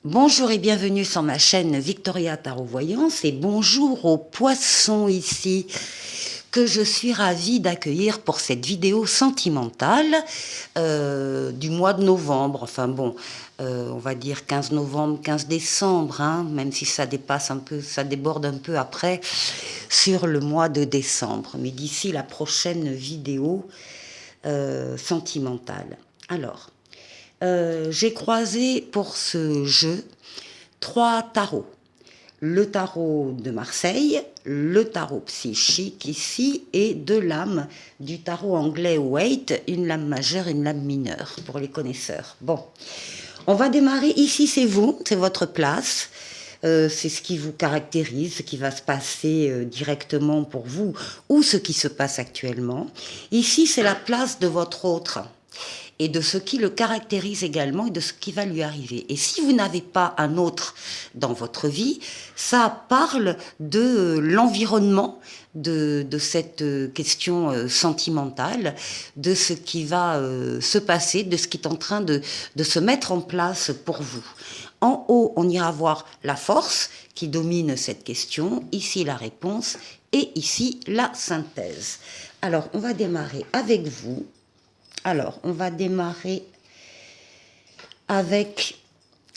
Bonjour et bienvenue sur ma chaîne Victoria Tarot Voyance et bonjour aux poissons ici que je suis ravie d'accueillir pour cette vidéo sentimentale du mois de novembre. Enfin bon, on va dire 15 novembre, 15 décembre, hein, même si ça dépasse un peu, ça déborde un peu après sur le mois de décembre. Mais d'ici la prochaine vidéo sentimentale. Alors, j'ai croisé pour ce jeu 3 tarots. Le tarot de Marseille, le tarot psychique ici et 2 lames du tarot anglais Waite, une lame majeure et une lame mineure pour les connaisseurs. Bon, on va démarrer ici, c'est vous, c'est votre place. C'est ce qui vous caractérise, ce qui va se passer directement pour vous ou ce qui se passe actuellement. Ici, c'est la place de votre autre et de ce qui le caractérise également et de ce qui va lui arriver. Et si vous n'avez pas un autre dans votre vie, ça parle de l'environnement de cette question sentimentale, de ce qui va se passer, de ce qui est en train de se mettre en place pour vous. En haut, on ira voir la force qui domine cette question, ici la réponse et ici la synthèse. Alors, on va démarrer avec vous. Alors, on va démarrer avec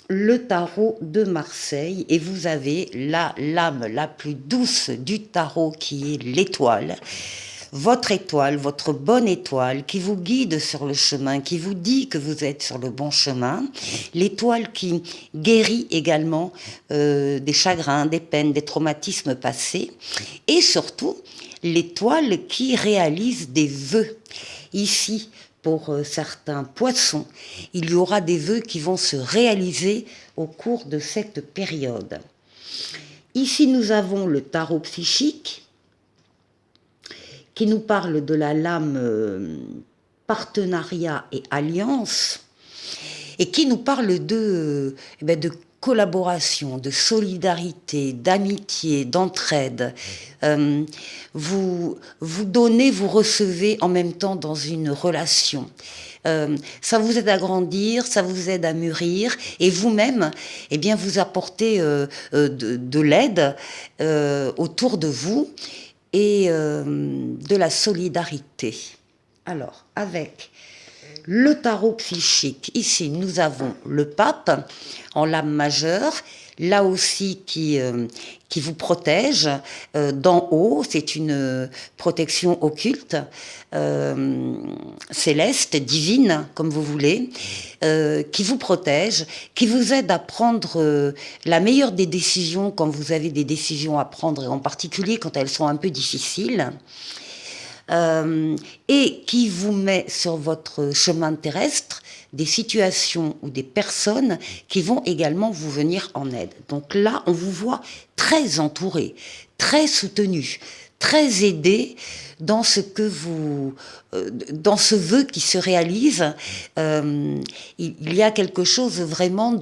le tarot de Marseille et vous avez la lame la plus douce du tarot qui est l'étoile. Votre bonne étoile qui vous guide sur le chemin, qui vous dit que vous êtes sur le bon chemin. L'étoile qui guérit également des chagrins, des peines, des traumatismes passés. Et surtout, l'étoile qui réalise des vœux. Ici, pour certains poissons, il y aura des vœux qui vont se réaliser au cours de cette période. Ici, nous avons le tarot psychique qui nous parle de la lame partenariat et alliance et qui nous parle de collaboration, de solidarité, d'amitié, d'entraide. Vous donnez, vous recevez en même temps dans une relation. Ça vous aide à grandir, ça vous aide à mûrir, et vous-même, eh bien, vous apportez de l'aide autour de vous et de la solidarité. Alors, avec le tarot psychique, ici nous avons le pape en lame majeure, là aussi qui vous protège d'en haut, c'est une protection occulte, céleste, divine, comme vous voulez, qui vous protège, qui vous aide à prendre la meilleure des décisions quand vous avez des décisions à prendre, et en particulier quand elles sont un peu difficiles. Et qui vous met sur votre chemin terrestre des situations ou des personnes qui vont également vous venir en aide. Donc là, on vous voit très entouré, très soutenu, très aidé dans ce que vous, dans ce vœu qui se réalise. Il y a quelque chose vraiment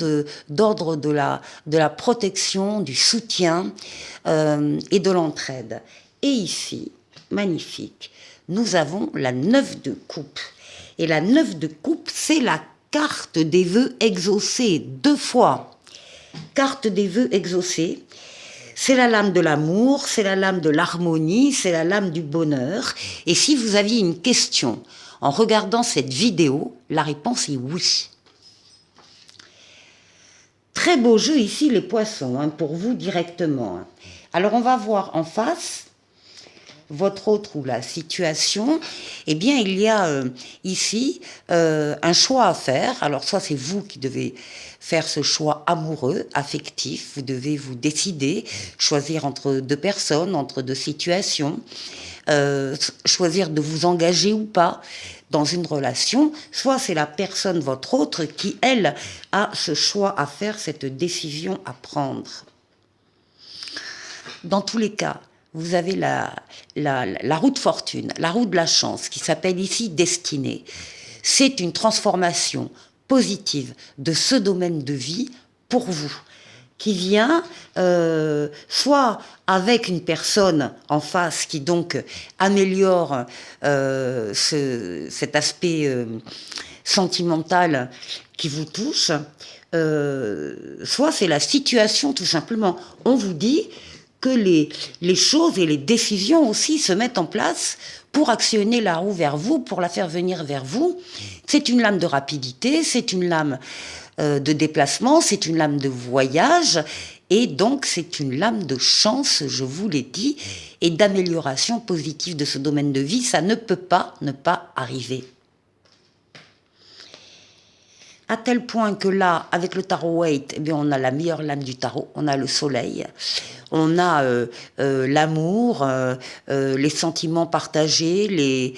d'ordre de la protection, du soutien et de l'entraide. Et ici, magnifique, nous avons la 9 de coupe. Et la 9 de coupe, c'est la carte des vœux exaucés, 2 fois. Carte des vœux exaucés, c'est la lame de l'amour, c'est la lame de l'harmonie, c'est la lame du bonheur. Et si vous aviez une question en regardant cette vidéo, la réponse est oui. Très beau jeu ici, les poissons, hein, pour vous directement. Alors on va voir en face votre autre ou la situation, eh bien il y a ici un choix à faire. Alors soit c'est vous qui devez faire ce choix amoureux, affectif, vous devez vous décider, choisir entre 2 personnes, entre 2 situations, choisir de vous engager ou pas dans une relation, soit c'est la personne, votre autre, qui, elle, a ce choix à faire, cette décision à prendre. Dans tous les cas, vous avez la roue de fortune, la roue de la chance, qui s'appelle ici destinée. C'est une transformation positive de ce domaine de vie pour vous, qui vient soit avec une personne en face qui donc améliore cet aspect sentimental qui vous touche, soit c'est la situation tout simplement. On vous dit que les choses et les décisions aussi se mettent en place pour actionner la roue vers vous, pour la faire venir vers vous. C'est une lame de rapidité, c'est une lame de déplacement, c'est une lame de voyage, et donc c'est une lame de chance, je vous l'ai dit, et d'amélioration positive de ce domaine de vie. Ça ne peut pas ne pas arriver. À tel point que là, avec le tarot Waite, eh bien, on a la meilleure lame du tarot, on a le soleil, on a l'amour, les sentiments partagés, les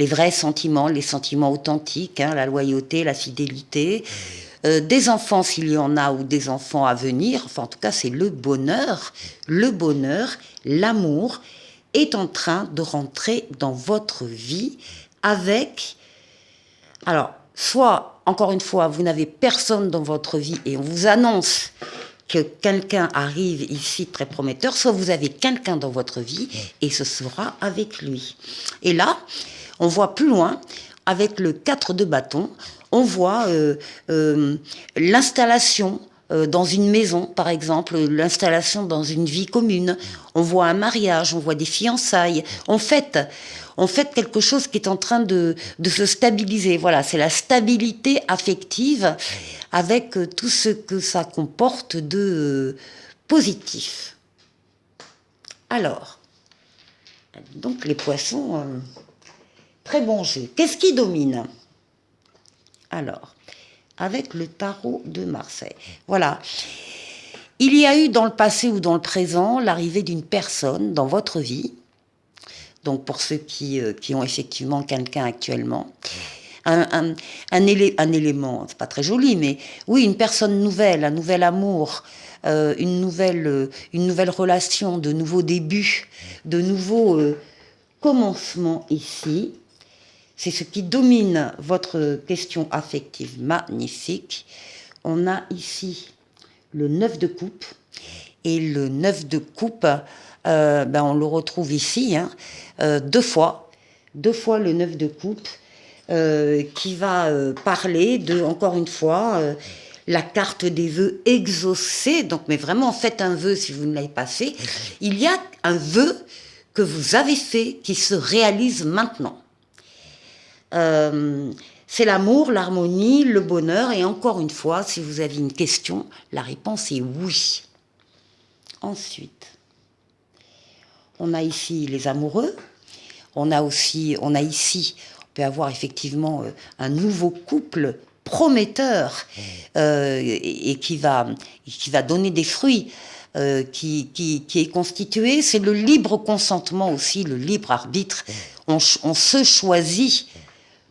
vrais sentiments, les sentiments authentiques, hein, la loyauté, la fidélité, des enfants s'il y en a ou des enfants à venir, enfin en tout cas c'est le bonheur, l'amour est en train de rentrer dans votre vie avec... Alors, soit, encore une fois, vous n'avez personne dans votre vie et on vous annonce que quelqu'un arrive ici très prometteur, soit vous avez quelqu'un dans votre vie et ce sera avec lui. Et là, on voit plus loin, avec le 4 de bâton, on voit l'installation dans une maison, par exemple, l'installation dans une vie commune. On voit un mariage, on voit des fiançailles. On fête quelque chose qui est en train de se stabiliser. Voilà, c'est la stabilité affective avec tout ce que ça comporte de positif. Alors, donc les poissons, très bon jeu. Qu'est-ce qui domine ? Alors, avec le tarot de Marseille. Voilà. Il y a eu dans le passé ou dans le présent l'arrivée d'une personne dans votre vie. Donc pour ceux qui ont effectivement quelqu'un actuellement, un élément, c'est pas très joli, mais oui, une personne nouvelle, un nouvel amour, une nouvelle relation, de nouveaux débuts, de nouveaux commencements ici. C'est ce qui domine votre question affective magnifique. On a ici le 9 de coupe. Et le 9 de coupe, on le retrouve ici, hein, deux fois le 9 de coupe, qui va parler de, encore une fois, la carte des vœux exaucés. Donc, mais vraiment, faites un vœu si vous ne l'avez pas fait. Il y a un vœu que vous avez fait qui se réalise maintenant. C'est l'amour, l'harmonie, le bonheur. Et encore une fois, si vous avez une question, la réponse est oui. Ensuite, on a ici les amoureux. On peut avoir effectivement un nouveau couple prometteur et qui va donner des fruits. Qui est constitué, c'est le libre consentement aussi, le libre arbitre. On se choisit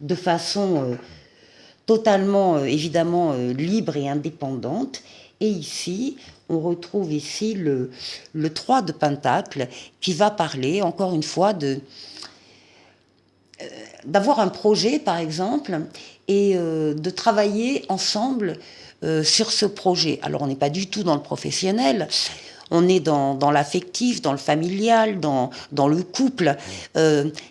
de façon totalement, évidemment, libre et indépendante. Et ici, on retrouve ici le 3 de Pentacle qui va parler, encore une fois, d'avoir un projet, par exemple, et de travailler ensemble sur ce projet. Alors, on n'est pas du tout dans le professionnel. On est dans l'affectif, dans le familial, dans le couple.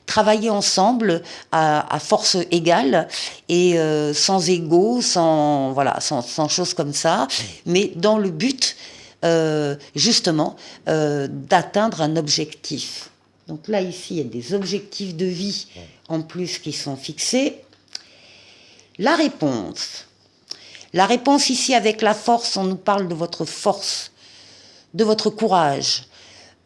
Travailler ensemble à force égale et sans ego, sans choses comme ça, mais dans le but, justement, d'atteindre un objectif. Donc là, ici, il y a des objectifs de vie en plus qui sont fixés. La réponse ici, avec la force, on nous parle de votre force, de votre courage,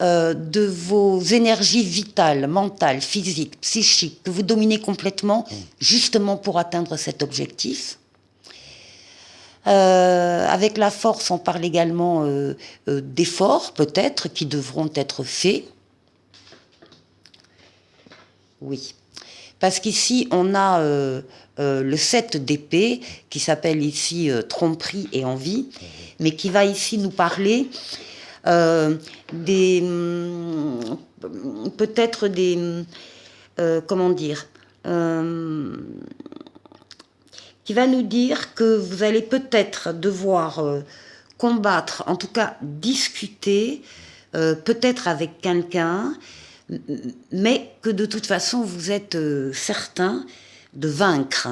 de vos énergies vitales, mentales, physiques, psychiques, que vous dominez complètement, justement pour atteindre cet objectif. Avec la force, on parle également d'efforts, peut-être, qui devront être faits. Oui. Parce qu'ici, on a le 7 d'épée, qui s'appelle ici tromperie et envie, mais qui va ici nous parler peut-être comment dire, qui va nous dire que vous allez peut-être devoir combattre, en tout cas discuter, peut-être avec quelqu'un, mais que de toute façon vous êtes certain de vaincre.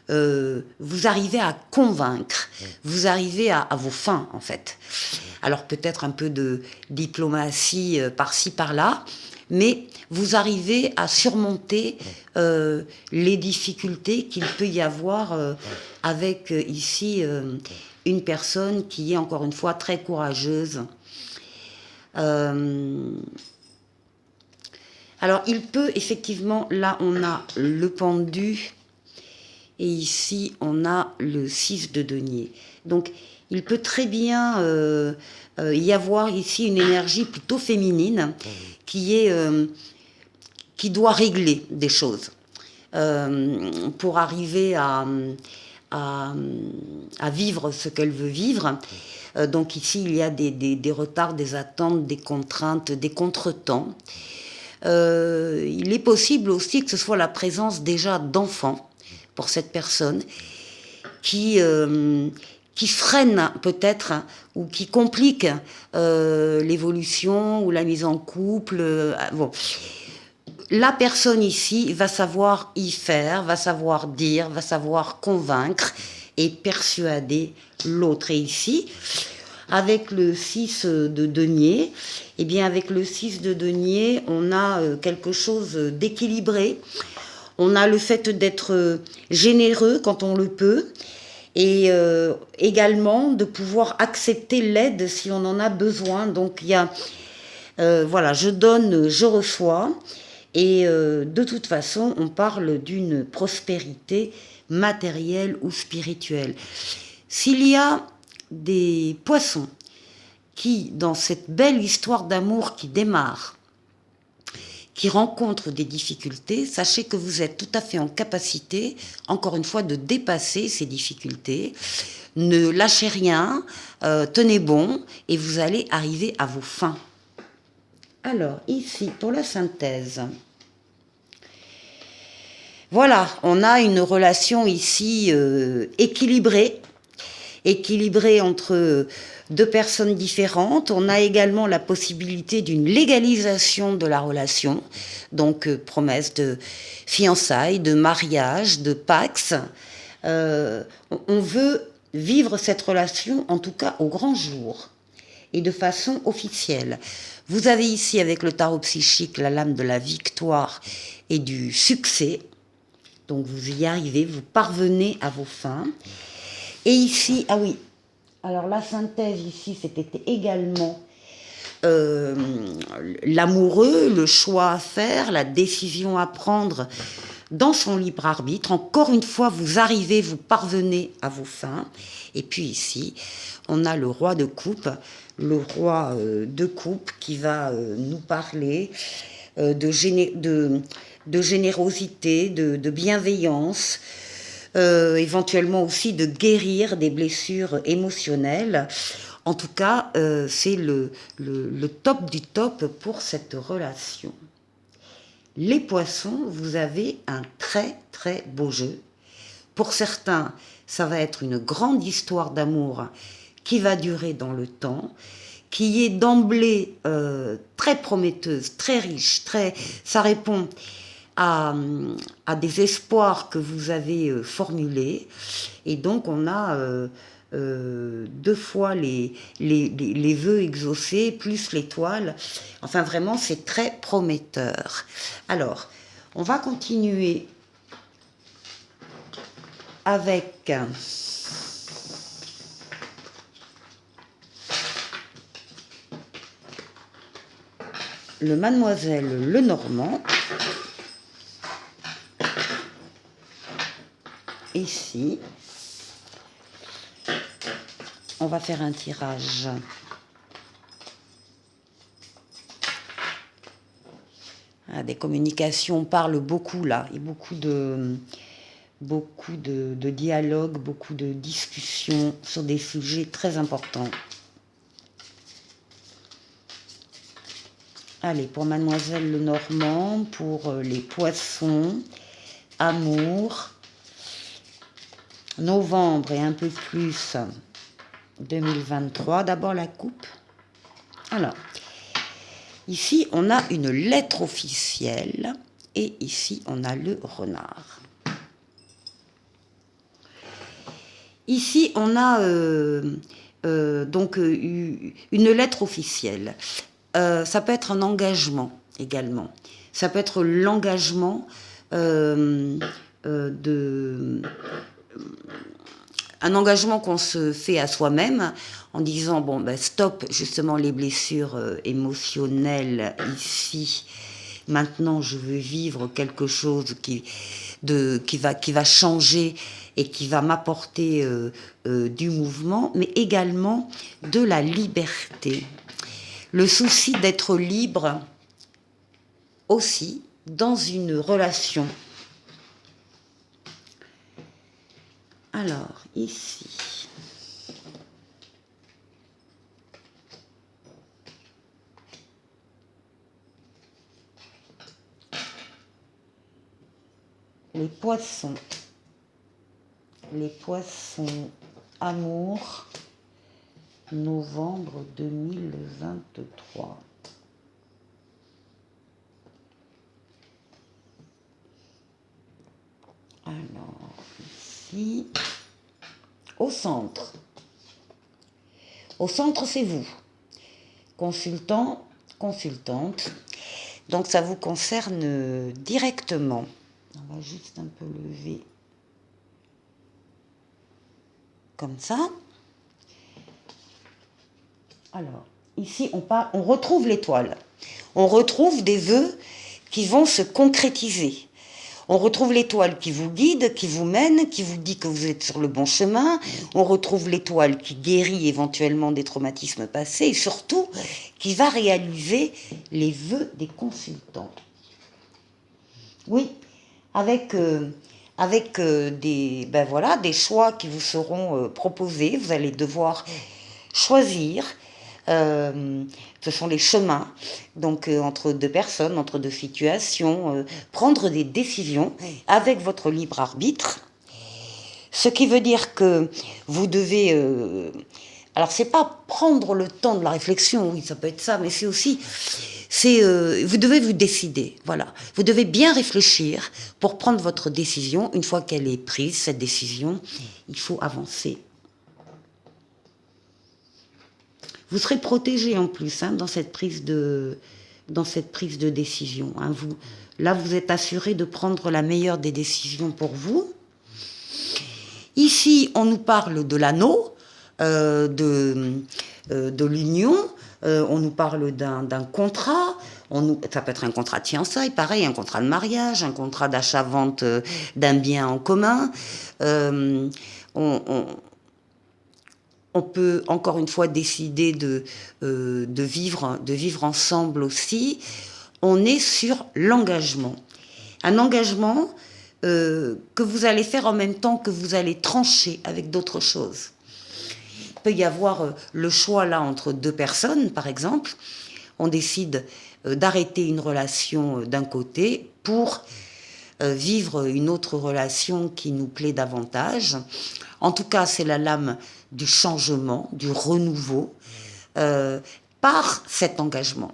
vous arrivez à convaincre, vous arrivez à vos fins, en fait. Alors peut-être un peu de diplomatie par-ci, par-là, mais vous arrivez à surmonter les difficultés qu'il peut y avoir avec ici une personne qui est encore une fois très courageuse. Alors il peut effectivement, là on a le pendu et ici on a le 6 de denier. Donc il peut très bien y avoir ici une énergie plutôt féminine qui doit régler des choses pour arriver à vivre ce qu'elle veut vivre. Donc ici, il y a des retards, des attentes, des contraintes, des contretemps. Il est possible aussi que ce soit la présence déjà d'enfants pour cette personne qui freine peut-être ou qui complique l'évolution ou la mise en couple. Bon. La personne ici va savoir y faire, va savoir dire, va savoir convaincre et persuader l'autre. Et ici, avec le 6 de denier, eh bien avec le 6 de denier, on a quelque chose d'équilibré. On a le fait d'être généreux quand on le peut et également de pouvoir accepter l'aide si on en a besoin. Donc il y a, voilà, je donne, je reçois. Et de toute façon, on parle d'une prospérité matérielle ou spirituelle. S'il y a des poissons qui, dans cette belle histoire d'amour qui démarre, qui rencontrent des difficultés, sachez que vous êtes tout à fait en capacité, encore une fois, de dépasser ces difficultés. Ne lâchez rien, tenez bon, et vous allez arriver à vos fins. Alors, ici, pour la synthèse, voilà, on a une relation ici équilibrée entre deux personnes différentes. On a également la possibilité d'une légalisation de la relation, donc promesse de fiançailles, de mariage, de pax. On veut vivre cette relation, en tout cas au grand jour, et de façon officielle. Vous avez ici, avec le tarot psychique, la lame de la victoire et du succès. Donc vous y arrivez, vous parvenez à vos fins. Et ici, ah oui, alors la synthèse ici, c'était également l'amoureux, le choix à faire, la décision à prendre dans son libre arbitre. Encore une fois, vous arrivez, vous parvenez à vos fins. Et puis ici, on a le roi de coupe, qui va nous parler de générosité, de bienveillance, éventuellement aussi de guérir des blessures émotionnelles. En tout cas, c'est le top du top pour cette relation. Les poissons, vous avez un très très beau jeu. Pour certains, ça va être une grande histoire d'amour qui va durer dans le temps, qui est d'emblée très prometteuse, très riche, ça répond à des espoirs que vous avez formulés. Et donc on a 2 fois les vœux exaucés, plus l'étoile. Enfin vraiment, c'est très prometteur. Alors, on va continuer avec le Mademoiselle Lenormand. Ici, on va faire un tirage des communications parlent beaucoup là, et beaucoup de dialogues, beaucoup de discussions sur des sujets très importants. Allez, pour Mademoiselle Lenormand, pour les poissons, amour, novembre et un peu plus 2023. D'abord la coupe. Alors, ici on a une lettre officielle et ici on a le renard. Ici, on a donc une lettre officielle. Ça peut être un engagement également. Ça peut être l'engagement de un engagement qu'on se fait à soi-même en disant bon ben stop justement les blessures émotionnelles ici. Maintenant, je veux vivre quelque chose qui va changer et qui va m'apporter du mouvement, mais également de la liberté. Le souci d'être libre aussi dans une relation. Alors, ici. Les poissons. Les poissons amour, novembre 2023. Alors, ici, au centre. Au centre, c'est vous. Consultant, consultante. Donc, ça vous concerne directement. On va juste un peu lever comme ça. Alors, ici, on retrouve l'étoile. On retrouve des vœux qui vont se concrétiser. On retrouve l'étoile qui vous guide, qui vous mène, qui vous dit que vous êtes sur le bon chemin. On retrouve l'étoile qui guérit éventuellement des traumatismes passés et surtout qui va réaliser les vœux des consultants. Oui, avec des choix qui vous seront proposés. Vous allez devoir choisir. Ce sont les chemins, donc entre deux personnes, entre deux situations, prendre des décisions avec votre libre arbitre. Ce qui veut dire que vous devez... alors, c'est pas prendre le temps de la réflexion, oui, ça peut être ça, mais c'est aussi... vous devez vous décider, voilà. Vous devez bien réfléchir pour prendre votre décision. Une fois qu'elle est prise, cette décision, il faut avancer. Vous serez protégé en plus dans cette prise de décision. Là, vous êtes assuré de prendre la meilleure des décisions pour vous. Ici, on nous parle de l'anneau, de l'union, on nous parle d'un contrat. Ça peut être un contrat de fiançailles, pareil, un contrat de mariage, un contrat d'achat-vente d'un bien en commun. On peut encore une fois décider de vivre ensemble aussi. On est sur l'engagement. Un engagement que vous allez faire en même temps que vous allez trancher avec d'autres choses. Il peut y avoir le choix là entre deux personnes, par exemple. On décide d'arrêter une relation d'un côté pour vivre une autre relation qui nous plaît davantage. En tout cas, c'est la lame du changement, du renouveau, par cet engagement.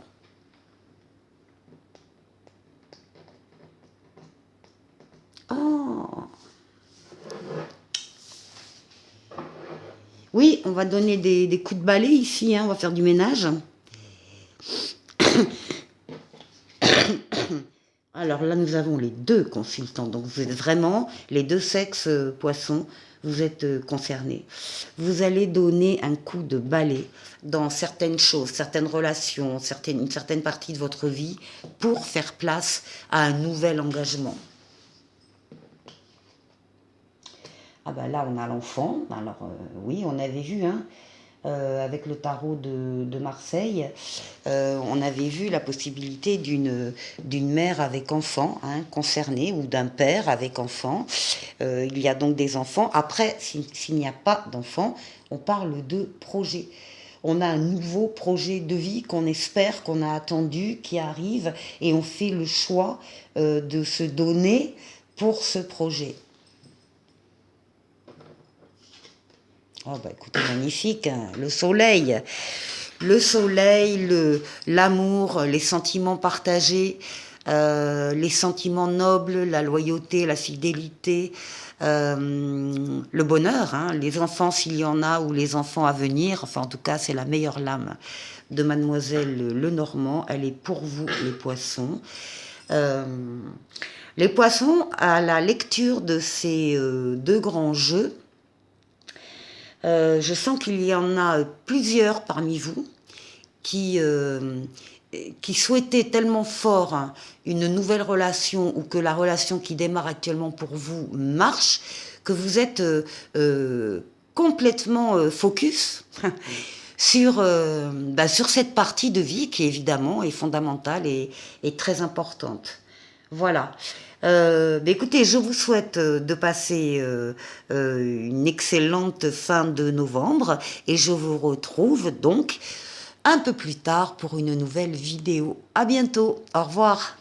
Oh. Oui, on va donner des coups de balai ici, on va faire du ménage. Alors là, nous avons les deux consultants, donc vous êtes vraiment les deux sexes poissons, vous êtes concernés. Vous allez donner un coup de balai dans certaines choses, certaines relations, une certaine partie de votre vie pour faire place à un nouvel engagement. Ah ben là, on a l'enfant. Alors oui, on avait vu, avec le tarot de Marseille, on avait vu la possibilité d'une mère avec enfant concernée ou d'un père avec enfant. Il y a donc des enfants. Après, s'il n'y a pas d'enfants, on parle de projet. On a un nouveau projet de vie qu'on espère, qu'on a attendu, qui arrive, et on fait le choix de se donner pour ce projet. Oh bah écoutez, magnifique, le soleil, l'amour, les sentiments partagés, les sentiments nobles, la loyauté, la fidélité, le bonheur, hein, les enfants s'il y en a ou les enfants à venir, enfin en tout cas c'est la meilleure lame de Mademoiselle Lenormand, elle est pour vous les poissons. Euh, les poissons, à la lecture de ces deux grands jeux, je sens qu'il y en a plusieurs parmi vous qui souhaitaient tellement fort hein, une nouvelle relation ou que la relation qui démarre actuellement pour vous marche, que vous êtes complètement focus sur cette partie de vie qui évidemment est fondamentale et très importante. Voilà. Écoutez, je vous souhaite de passer une excellente fin de novembre et je vous retrouve donc un peu plus tard pour une nouvelle vidéo. À bientôt. Au revoir.